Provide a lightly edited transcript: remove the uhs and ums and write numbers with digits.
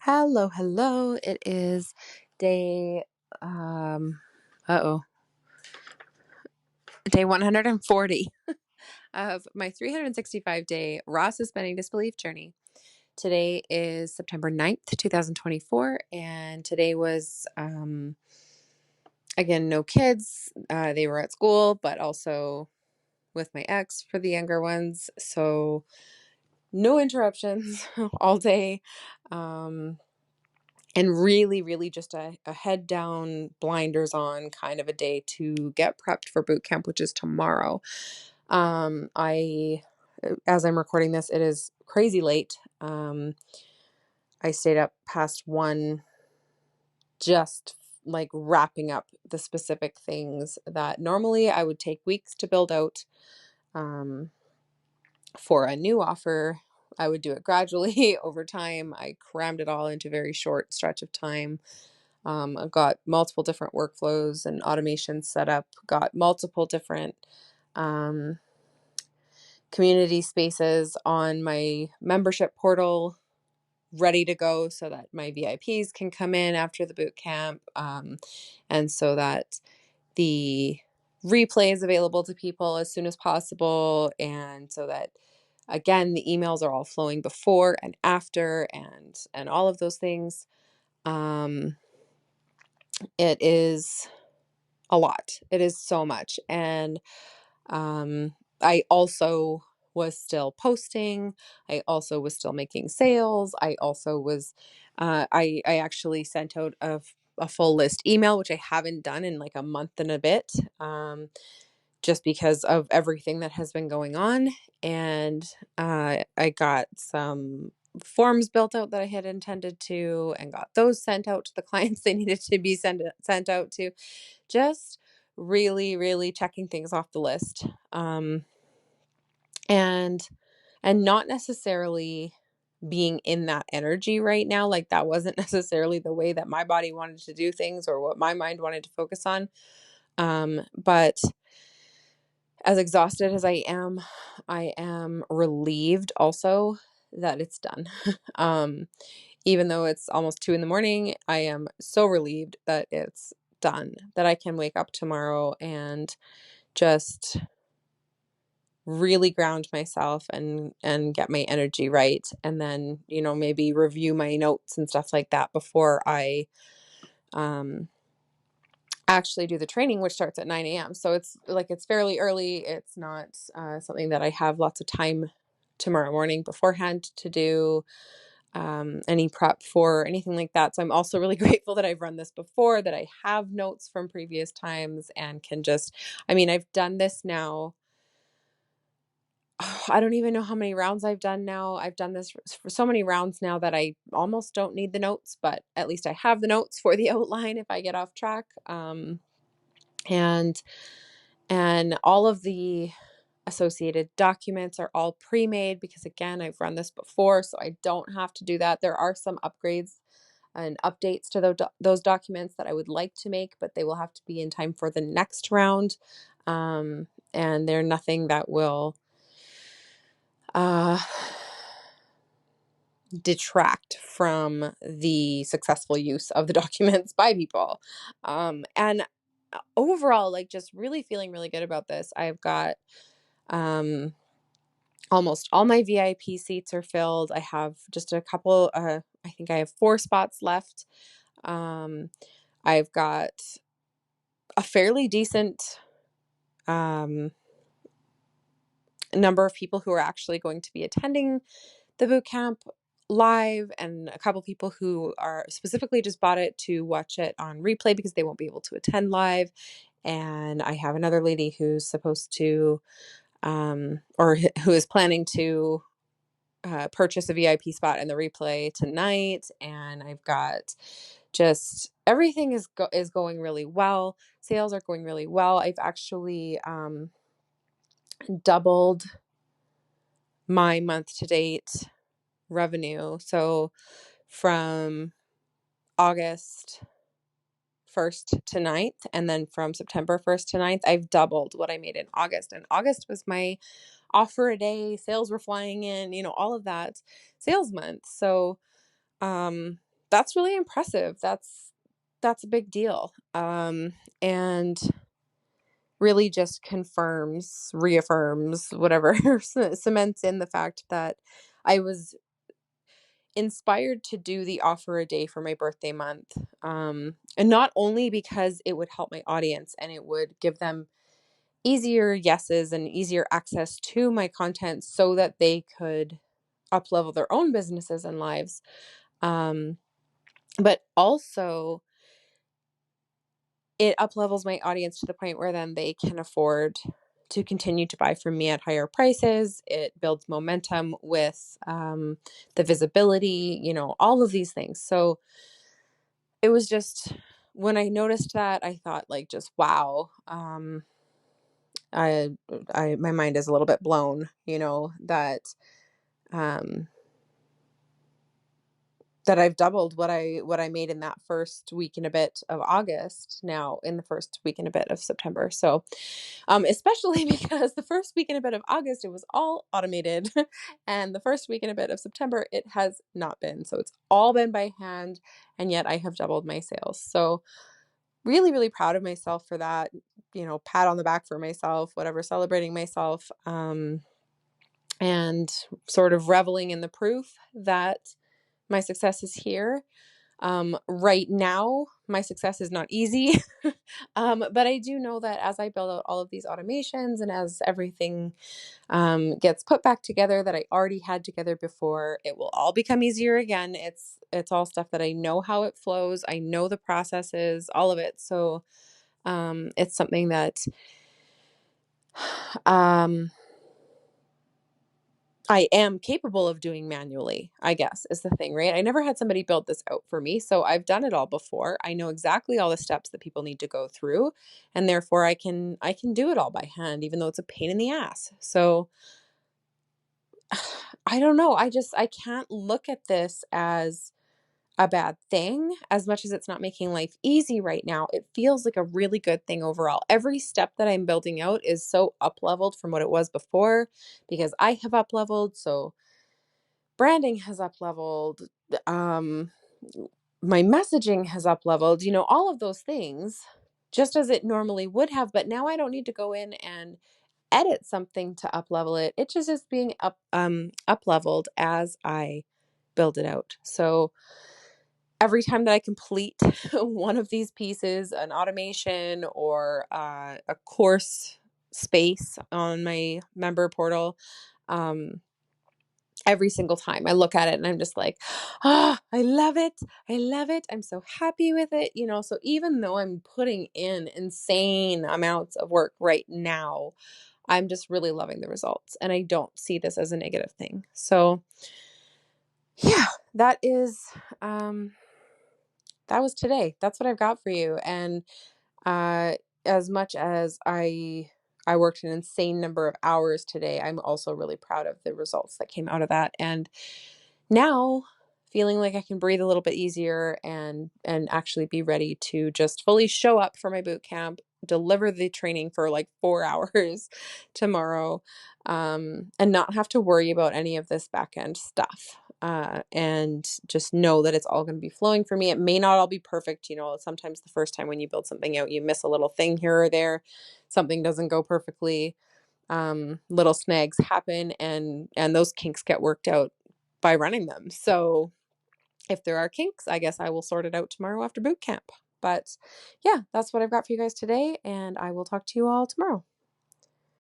Hello, hello. It is day um uh-oh, day 140 of my 365-day raw suspending disbelief journey. Today is September 9th, 2024, and today was again no kids. They were at school, but also with my ex for the younger ones. So no interruptions all day. And really just a head down, blinders on kind of a day to get prepped for boot camp, which is tomorrow. As I'm recording this, it is crazy late. I stayed up past 1, just like wrapping up the specific things that normally I would take weeks to build out. For a new offer, I would do it gradually over time. I crammed it all into a very short stretch of time. I've got multiple different workflows and automations set up, got multiple different um, community spaces on my membership portal ready to go so that my VIPs can come in after the boot camp, and so that the replay is available to people as soon as possible, and so that again the emails are all flowing before and after and all of those things. It is a lot. It is so much. And I also was still posting. I also was still making sales. I also was, I actually sent out a full list email, which I haven't done in like a month and a bit, just because of everything that has been going on. And I got some forms built out that I had intended to and got those sent out to the clients they needed to be sent out to. Just really checking things off the list, and not necessarily being in that energy right now. Like that wasn't necessarily the way that my body wanted to do things or what my mind wanted to focus on. But as exhausted as I am relieved also that it's done. Even though it's almost 2 in the morning, I am so relieved that it's done, that I can wake up tomorrow and just really ground myself and get my energy right, and then maybe review my notes and stuff like that before I actually do the training, which starts at 9 a.m. So it's fairly early. It's not something that I have lots of time tomorrow morning beforehand to do any prep for, anything like that. So I'm also really grateful that I've run this before, that I have notes from previous times and can just, I've done this now. I don't even know how many rounds I've done now. I've done this for so many rounds now that I almost don't need the notes, but at least I have the notes for the outline if I get off track. And all of the associated documents are all pre-made because again, I've run this before, so I don't have to do that. There are some upgrades and updates to those documents that I would like to make, but they will have to be in time for the next round. And they're nothing that will detract from the successful use of the documents by people. And overall, like just really feeling really good about this. I've got almost all my VIP seats are filled. I have just a couple, I think I have 4 spots left. I've got a fairly decent number of people who are actually going to be attending the boot camp live, and a couple people who are specifically just bought it to watch it on replay because they won't be able to attend live. And I have another lady who's supposed to or who is planning to purchase a VIP spot in the replay tonight. And I've got just everything is going really well. Sales are going really well. I've actually doubled my month to date revenue. So from August 1st to 9th, and then from September 1st to 9th, I've doubled what I made in August. And August was my offer a day, sales were flying in, all of that sales month. So that's really impressive. That's a big deal. And really just confirms, reaffirms, whatever, cements in the fact that I was inspired to do the offer a day for my birthday month. And not only because it would help my audience and it would give them easier yeses and easier access to my content so that they could up level their own businesses and lives. But also it up levels my audience to the point where then they can afford to continue to buy from me at higher prices. It builds momentum with the visibility, all of these things. So it was just when I noticed that, I thought like just wow. I my mind is a little bit blown, that um that I've doubled what I made in that first week and a bit of August now in the first week and a bit of September. So, especially because the first week and a bit of August, it was all automated. And the first week and a bit of September, it has not been. So it's all been by hand. And yet I have doubled my sales. So really, really proud of myself for that, pat on the back for myself, whatever, celebrating myself. And sort of reveling in the proof that my success is here. Right now, my success is not easy, but I do know that as I build out all of these automations and as everything gets put back together that I already had together before, it will all become easier again. It's all stuff that I know how it flows. I know the processes, all of it. So it's something that um, I am capable of doing manually, I guess, is the thing, right? I never had somebody build this out for me, so I've done it all before. I know exactly all the steps that people need to go through, and therefore I can do it all by hand, even though it's a pain in the ass. So I don't know. I can't look at this as a bad thing as much as it's not making life easy right now. It feels like a really good thing overall. Every step that I'm building out is so up leveled from what it was before because I have up leveled. So branding has up leveled, um my messaging has up leveled, all of those things just as it normally would have, but now I don't need to go in and edit something to up level it. It just is being up leveled as I build it out. So every time that I complete one of these pieces, an automation or a course space on my member portal, um every single time I look at it and I'm just like, I love it. I love it. I'm so happy with it. So even though I'm putting in insane amounts of work right now, I'm just really loving the results. And I don't see this as a negative thing. So yeah, that is, um, that was today. That's what I've got for you. And uh, as much as I worked an insane number of hours today, I'm also really proud of the results that came out of that. And now feeling like I can breathe a little bit easier and actually be ready to just fully show up for my boot camp, deliver the training for like 4 hours tomorrow, and not have to worry about any of this back end stuff. And just know that it's all going to be flowing for me. It may not all be perfect. Sometimes the first time when you build something out, you miss a little thing here or there. Something doesn't go perfectly. Little snags happen and those kinks get worked out by running them. So if there are kinks, I guess I will sort it out tomorrow after boot camp. But yeah, that's what I've got for you guys today, and I will talk to you all tomorrow.